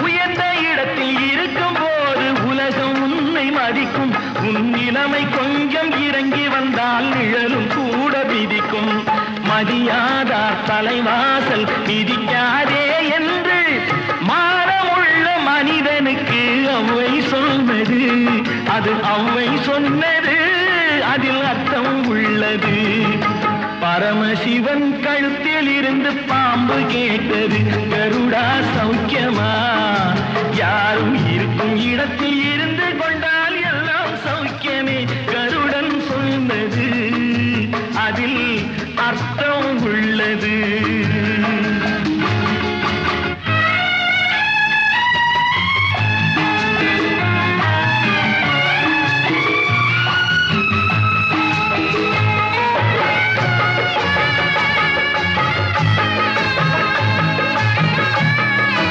உயர்ந்த இடத்தில் இருக்கும் போது உலகம் உன்னை மதிக்கும். உன் நிலைமை கொஞ்சம் இறங்கி வந்தால் நிழலும் கூட விதிக்கும். மதியாதார் தலைவாசல் மிதிக்காதே என்று மானமுள்ள மனிதனுக்கு அவ்வை சொன்னது. அது அவ்வை சொன்னது, அதில் அர்த்தம் உள்ளது. பரமசிவன் கழுத்தில் இருந்து பாம்பு கேட்டது, கருடா சௌக்கிய